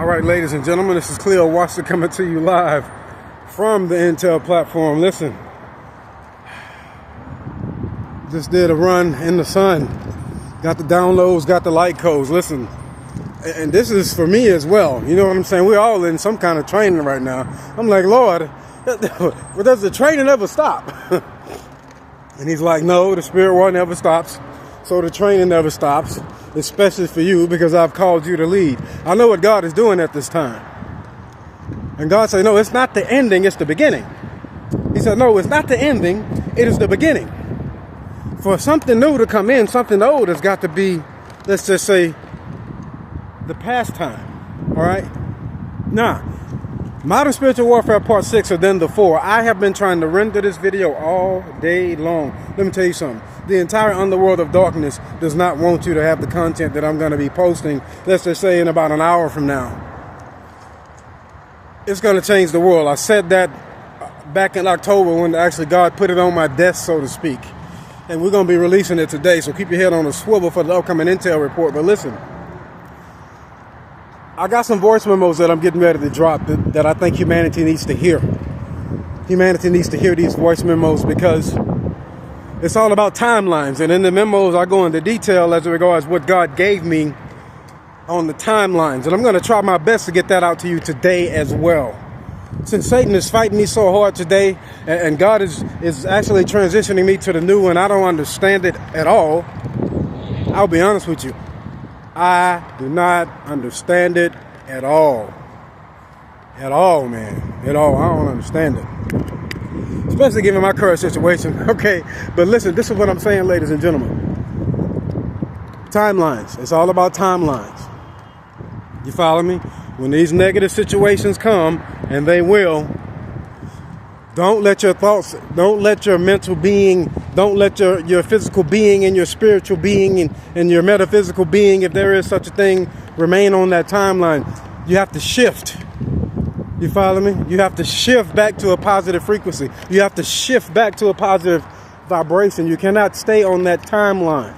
All right, ladies and gentlemen, this is Cleo Watson coming to you live from the Intel platform. Listen, just did a run in the sun. Got the downloads, got the light codes. Listen, and this is for me as well. You know what I'm saying? We're all in some kind of training right now. I'm like, Lord, does the training ever stop? And he's like, no, the spirit war never stops. So the training never stops, especially for you, because I've called you to lead. I know what God is doing at this time. And God said, no, it's not the ending, it's the beginning. He said, no, it's not the ending, it is the beginning. For something new to come in, something old has got to be, let's just say, the pastime. All right? Now, Modern Spiritual Warfare Part 6 Addendum 4. I have been trying to render this video all day long. Let me tell you something. The entire underworld of darkness does not want you to have the content that I'm going to be posting, let's just say, in about an hour from now. It's going to change the world. I said that back in October when actually God put it on my desk, so to speak. And we're going to be releasing it today, so keep your head on a swivel for the upcoming Intel report. But listen, I got some voice memos that I'm getting ready to drop that I think humanity needs to hear. Humanity needs to hear these voice memos because it's all about timelines. And in the memos, I go into detail as regards what God gave me on the timelines. And I'm going to try my best to get that out to you today as well. Since Satan is fighting me so hard today, and God is actually transitioning me to the new, and I don't understand it at all, I'll be honest with you. I do not understand it at all. At all, man. At all. I don't understand it. Especially given my current situation. Okay. But listen, this is what I'm saying, ladies and gentlemen. Timelines. It's all about timelines. You follow me? When these negative situations come, and they will, don't let your thoughts, don't let your mental being, don't let your physical being and your spiritual being and your metaphysical being, if there is such a thing, remain on that timeline. You have to shift. You follow me? You have to shift back to a positive frequency. You have to shift back to a positive vibration. You cannot stay on that timeline.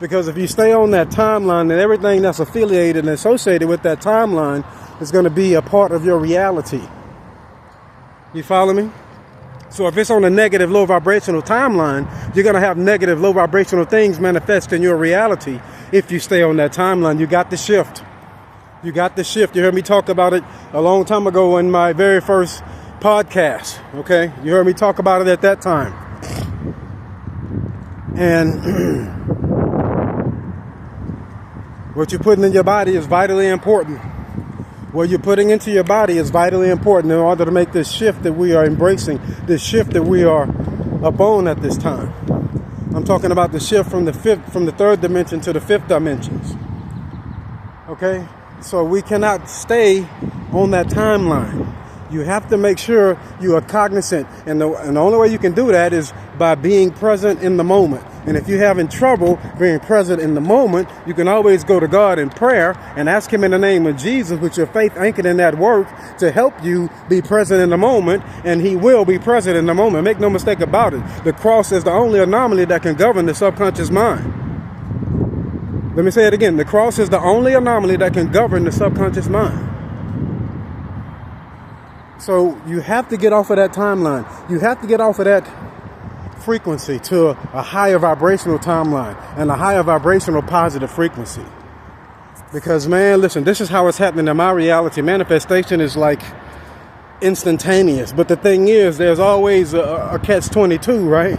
Because if you stay on that timeline, then everything that's affiliated and associated with that timeline is going to be a part of your reality. You follow me? So if it's on a negative, low vibrational timeline, you're going to have negative, low vibrational things manifest in your reality. If you stay on that timeline, you got to shift. You got to shift. You heard me talk about it a long time ago in my very first podcast. Okay? You heard me talk about it at that time. And what you're putting in your body is vitally important. What you're putting into your body is vitally important in order to make this shift that we are embracing, this shift that we are upon at this time. I'm talking about the shift from the third dimension to the fifth dimensions. Okay? So we cannot stay on that timeline. You have to make sure you are cognizant. And the only way you can do that is by being present in the moment. And if you're having trouble being present in the moment, you can always go to God in prayer and ask him in the name of Jesus, with your faith anchored in that word, to help you be present in the moment. And he will be present in the moment. Make no mistake about it. The cross is the only anomaly that can govern the subconscious mind. Let me say it again. The cross is the only anomaly that can govern the subconscious mind. So you have to get off of that timeline. You have to get off of that frequency to a higher vibrational timeline and a higher vibrational positive frequency. Because, man, listen, this is how it's happening in my reality. Manifestation is like instantaneous. But the thing is, there's always a catch-22, right?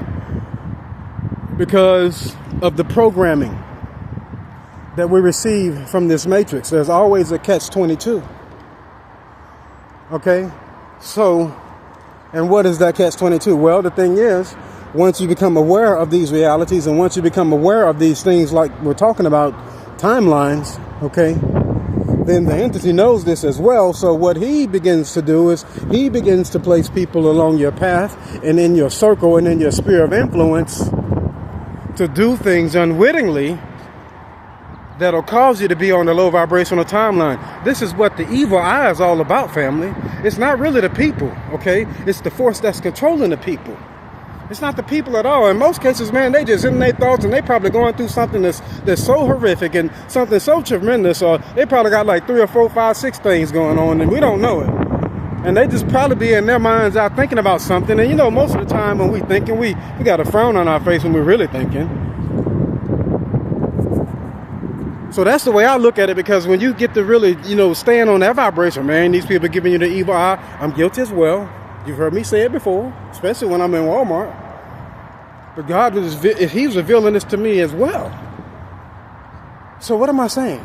Because of the programming that we receive from this matrix. There's always a catch-22. Okay? So, and what is that catch-22? Well, the thing is, once you become aware of these realities and once you become aware of these things like we're talking about, timelines, okay, then the entity knows this as well. So what he begins to do is he begins to place people along your path and in your circle and in your sphere of influence to do things unwittingly that'll cause you to be on the low vibrational timeline. This is what the evil eye is all about, family. It's not really the people, okay? It's the force that's controlling the people. It's not the people at all. In most cases, man, they just in their thoughts, and they probably going through something that's so horrific and something so tremendous, or they probably got like 3 or 4, 5, 6 things going on, and we don't know it. And they just probably be in their minds out thinking about something. And you know, most of the time when we thinking, we got a frown on our face when we're really thinking. So that's the way I look at it, because when you get to really, stand on that vibration, man, these people are giving you the evil eye. I'm guilty as well. You've heard me say it before, especially when I'm in Walmart. But God He's revealing this to me as well. So what am I saying?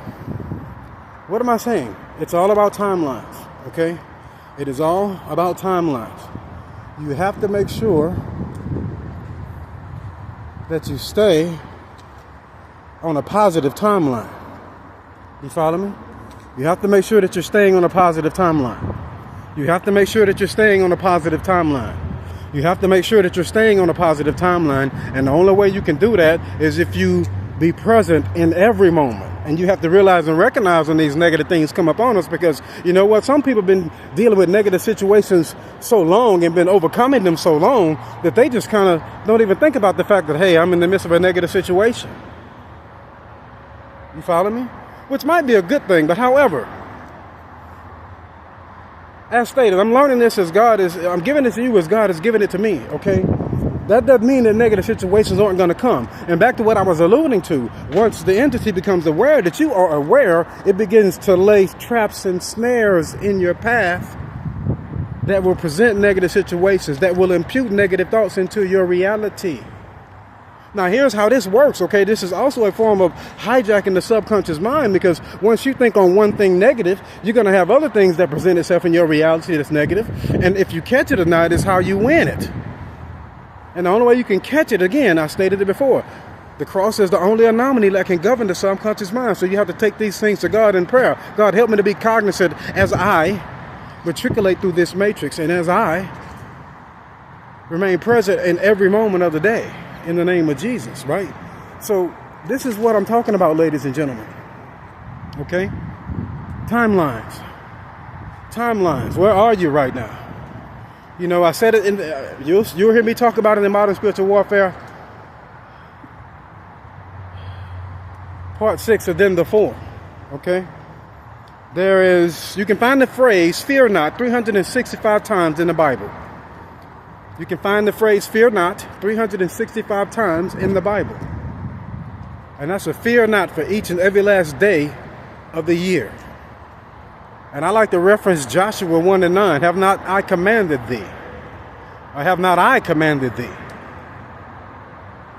What am I saying? It's all about timelines, okay? It is all about timelines. You have to make sure that you stay on a positive timeline. You follow me? You have to make sure that you're staying on a positive timeline. You have to make sure that you're staying on a positive timeline. You have to make sure that you're staying on a positive timeline. And the only way you can do that is if you be present in every moment. And you have to realize and recognize when these negative things come up on us, because you know what? Some people have been dealing with negative situations so long and been overcoming them so long that they just kind of don't even think about the fact that, hey, I'm in the midst of a negative situation. You follow me? Which might be a good thing, but however, as stated, I'm learning this I'm giving this to you as God is giving it to me, okay? That doesn't mean that negative situations aren't going to come. And back to what I was alluding to, once the entity becomes aware that you are aware, it begins to lay traps and snares in your path that will present negative situations, that will impute negative thoughts into your reality. Now, here's how this works, okay? This is also a form of hijacking the subconscious mind, because once you think on one thing negative, you're going to have other things that present itself in your reality that's negative. And if you catch it or not is how you win it. And the only way you can catch it, again, I stated it before, the cross is the only anomaly that can govern the subconscious mind. So you have to take these things to God in prayer. God, help me to be cognizant as I matriculate through this matrix, and as I remain present in every moment of the day, in the name of Jesus, right? So this is what I'm talking about, ladies and gentlemen. Okay? Timelines. Timelines. Where are you right now? You know, I said it you'll hear me talk about it in Modern Spiritual Warfare. Part 6, Addenda 4. Okay? You can find the phrase, fear not, 365 times in the Bible. You can find the phrase, fear not, 365 times in the Bible. And that's a fear not for each and every last day of the year. And I like to reference Joshua 1:9. Have not I commanded thee? Or have not I commanded thee?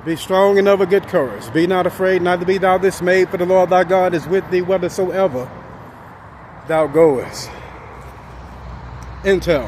Be strong and of a good courage. Be not afraid, neither be thou dismayed, for the Lord thy God is with thee whithersoever thou goest. Intel.